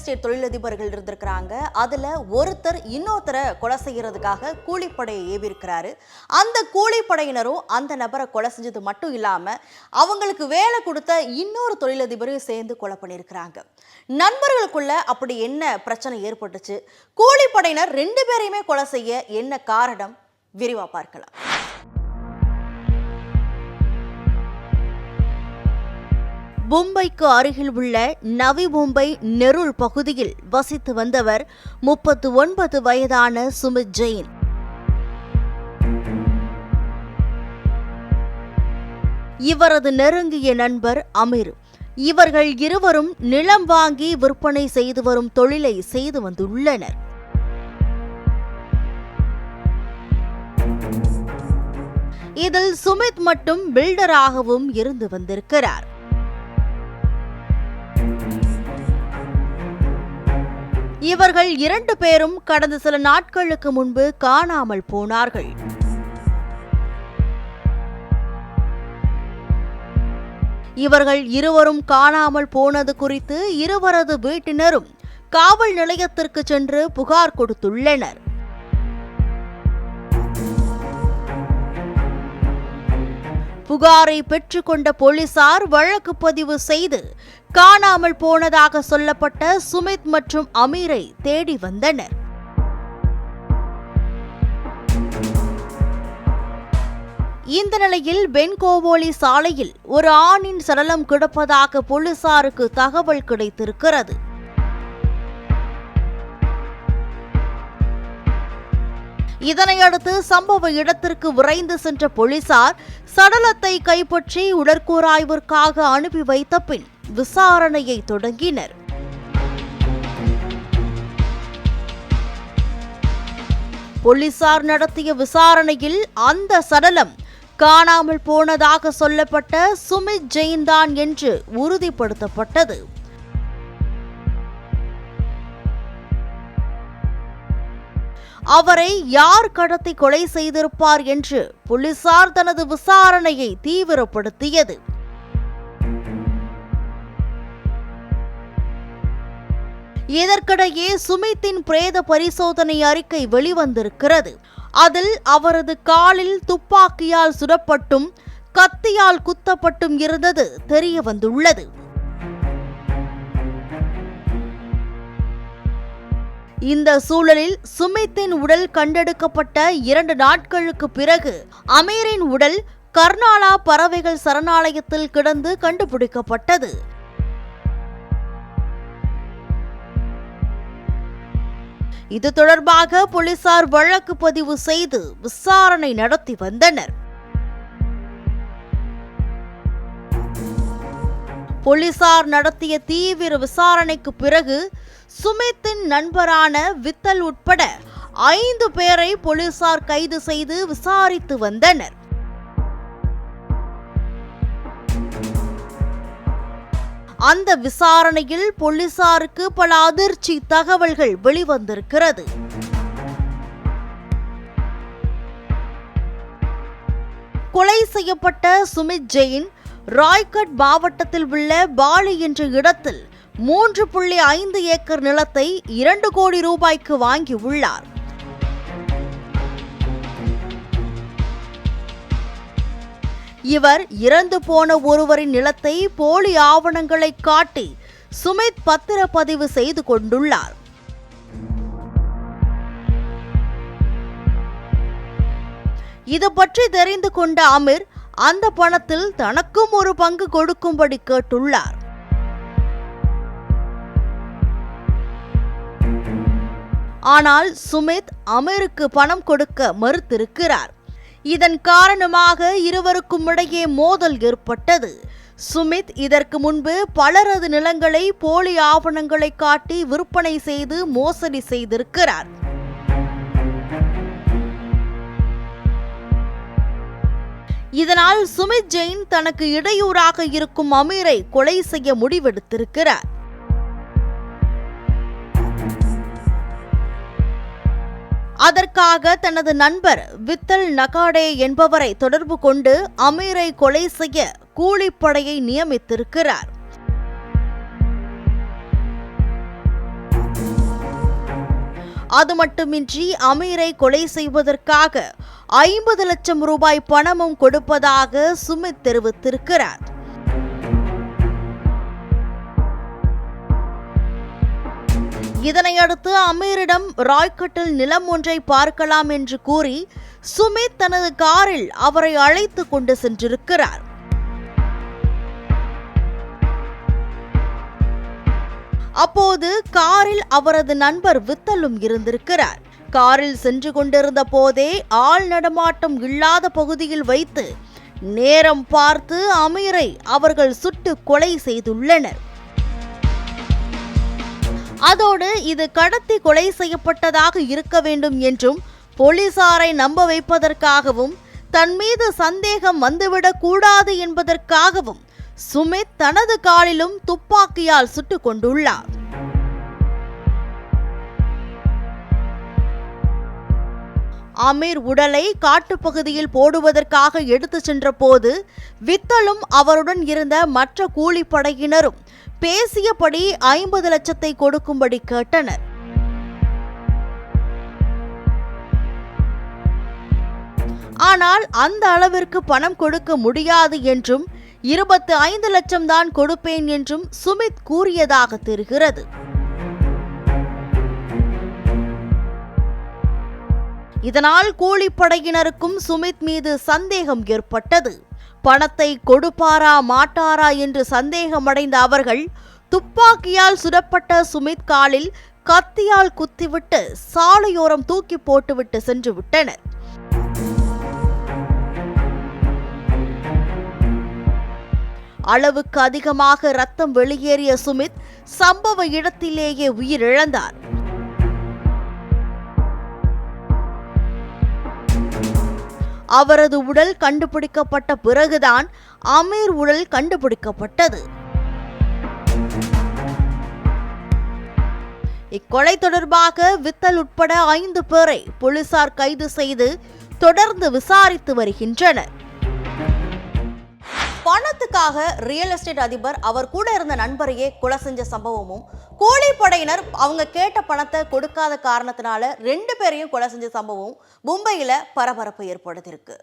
Estate தொழிலதிபர்கள் இருந்திருக்கிறாங்க. அதுல ஒருத்தர் இன்னொருத்தரை கொலை செய்யறதுக்காக கூலிப்படையை ஏவிருக்கிறாரு. அந்த கூலிப்படையினரும் அந்த நபரை கொலை செஞ்சது மட்டும் இல்லாம அவங்களுக்கு வேலை கொடுத்த இன்னொரு தொழிலதிபரையும் சேர்ந்து கொலை பண்ணியிருக்கிறாங்க. நண்பர்களுக்குள்ள அப்படி என்ன பிரச்சனை ஏற்பட்டுச்சு? கூலிப்படையினர் 2 பேரையுமே கொலை செய்ய என்ன காரணம்? விரிவா பார்க்கலாம். மும்பைக்கு அருகில் உள்ள நவி மும்பை நெருல் பகுதியில் வசித்து வந்தவர் 39 வயதான சுமித் ஜெயின். இவரது நெருங்கிய நண்பர் அமீர். இவர்கள் இருவரும் நிலம் வாங்கி விற்பனை செய்து வரும் தொழிலை செய்து வந்துள்ளனர். இதில் சுமித் மட்டும் பில்டராகவும் இருந்து வந்திருக்கிறார். இவர்கள் 2 பேரும் கடந்த சில நாட்களுக்கு முன்பு காணாமல் போனார்கள். இவர்கள் இருவரும் காணாமல் போனது குறித்து இருவரது வீட்டினரும் காவல் நிலையத்திற்கு சென்று புகார் கொடுத்துள்ளனர். புகாரை பெற்றுக்கொண்ட போலீசார் வழக்கு பதிவு செய்து காணாமல் போனதாக சொல்லப்பட்ட சுமித் மற்றும் அமீரை தேடி வந்தனர். இந்த நிலையில் பென்கோவோலி சாலையில் ஒரு ஆணின் சடலம் கிடப்பதாக போலீசாருக்கு தகவல் கிடைத்திருக்கிறது. இதனையடுத்து சம்பவ இடத்திற்கு விரைந்து சென்ற போலீசார் சடலத்தை கைப்பற்றி உடற்கூறாய்விற்காக அனுப்பி வைத்த பின் விசாரணையை தொடங்கினர். போலீசார் நடத்திய விசாரணையில் அந்த சடலம் காணாமல் போனதாக சொல்லப்பட்ட சுமித் ஜெயின் தான் என்று உறுதிப்படுத்தப்பட்டது. அவரை யார் கடத்தி கொலை செய்திருப்பார் என்று போலீசார் தனது விசாரணையை தீவிரப்படுத்தியது. இதற்கிடையே சுமித்தின் பிரேத பரிசோதனை அறிக்கை வெளிவந்திருக்கிறது. அதில் அவரது காலில் துப்பாக்கியால் சுடப்பட்டும் கத்தியால் குத்தப்பட்டும் இருந்தது தெரிய வந்துள்ளது. இந்த சூழலில் சுமித்தின் உடல் கண்டெடுக்கப்பட்ட 2 நாட்களுக்கு பிறகு அமீரின் உடல் கர்நாலா பறவைகள் சரணாலயத்தில் கிடந்து கண்டுபிடிக்கப்பட்டது. இது தொடர்பாக போலீசார் வழக்கு பதிவு செய்து விசாரணை நடத்தி வந்தனர். போலீசார் நடத்திய தீவிர விசாரணைக்கு பிறகு சுமித்தின் நண்பரான வித்தல் உட்பட 5 பேரை போலீசார் கைது செய்து விசாரித்து வந்தனர். அந்த விசாரணையில் போலீசாருக்கு பல அதிர்ச்சி தகவல்கள் வெளிவந்திருக்கிறது. கொலை செய்யப்பட்ட சுமித் ஜெயின் ராய்கட் மாவட்டத்தில் உள்ள பாலி என்ற இடத்தில் 3.5 ஏக்கர் நிலத்தை 2 கோடி ரூபாய்க்கு வாங்கி உள்ளார். இவர் இறந்து போன ஒருவரின் நிலத்தை போலி ஆவணங்களை காட்டி சுமித் பத்திரப்பதிவு செய்து கொண்டுள்ளார். இது பற்றி தெரிந்து கொண்ட அமீர் அந்த பணத்தில் தனக்கும் ஒரு பங்கு கொடுக்கும்படி கேட்டுள்ளார். ஆனால் சுமித் அமீருக்கு பணம் கொடுக்க மறுத்திருக்கிறார். இதன் காரணமாக இருவருக்கும் இடையே மோதல் ஏற்பட்டது. சுமித் இதற்கு முன்பு பலரது நிலங்களை போலி ஆவணங்களை காட்டி விற்பனை செய்து மோசடி செய்திருக்கிறார். இதனால் சுமித் ஜெயின் தனக்கு இடையூறாக இருக்கும் அமீரை கொலை செய்ய முடிவெடுத்திருக்கிறார். அதற்காக தனது நண்பர் வித்தல் நகாடே என்பவரை தொடர்பு கொண்டு அமீரை கொலை செய்ய கூலிப்படையை நியமித்திருக்கிறார். அது மட்டுமின்றி அமீரை கொலை செய்வதற்காக 50 லட்சம் ரூபாய் பணமும் கொடுப்பதாக சுமித் தெரிவித்திருக்கிறார். இதனையடுத்து அமீரிடம் ராய்கட்டில் நிலம் ஒன்றை பார்க்கலாம் என்று கூறி சுமித் தனது காரில் அவரை அழைத்து கொண்டு சென்றிருக்கிறார். அப்போது காரில் அவரது நண்பர் வித்தலும் இருந்திருக்கிறார். காரில் சென்று கொண்டிருந்த போதே ஆள் நடமாட்டம் இல்லாத பகுதியில் வைத்து நேரம் பார்த்து அமீரை அவர்கள் சுட்டு கொலை செய்துள்ளனர். அதோடு இது கடத்தி கொலை செய்யப்பட்டதாக இருக்க வேண்டும் என்றும் போலீசாரை நம்ப வைப்பதற்காகவும் தன் மீது சந்தேகம் வந்துவிடக் கூடாது என்பதற்காகவும் சுமித் தனது காலிலும் துப்பாக்கியால் சுட்டுக் கொண்டுள்ளார். அமீர் உடலை காட்டுப்பகுதியில் போடுவதற்காக எடுத்து சென்ற போது வித்தலும் அவருடன் இருந்த மற்ற கூலிப்படையினரும் பேசியபடி 50 லட்சத்தை கொடுக்கும்படி கேட்டனர். ஆனால் அந்த அளவிற்கு பணம் கொடுக்க முடியாது என்றும் 25 லட்சம் தான் கொடுப்பேன் என்றும் சுமித் கூறியதாக தெரிகிறது. இதனால் கூலிப்படையினருக்கும் சுமித் மீது சந்தேகம் ஏற்பட்டது. பணத்தை கொடுப்பாரா மாட்டாரா என்று சந்தேகமடைந்த அவர்கள் துப்பாக்கியால் சுடப்பட்ட சுமித் காலில் கத்தியால் குத்திவிட்டு சாலையோரம் தூக்கி போட்டுவிட்டு சென்று விட்டனர். அளவுக்கு அதிகமாக ரத்தம் வெளியேறிய சுமித் சம்பவ இடத்திலேயே உயிரிழந்தார். அவரது உடல் கண்டுபிடிக்கப்பட்ட பிறகுதான் அமீர் உடல் கண்டுபிடிக்கப்பட்டது. இக்கொலை தொடர்பாக வித்தல் உட்பட 5 பேரை போலீசார் கைது செய்து தொடர்ந்து விசாரித்து வருகின்றனர். பணத்துக்காக ரியல் எஸ்டேட் அதிபர் அவர் கூட இருந்த நண்பரையே கொலை செஞ்ச சம்பவமும், கூலிப்படையினர் அவங்க கேட்ட பணத்தை கொடுக்காத காரணத்தினால 2 பேரையும் கொலை செஞ்ச சம்பவம் மும்பையில பரபரப்பை ஏற்படுத்தியிருக்கு.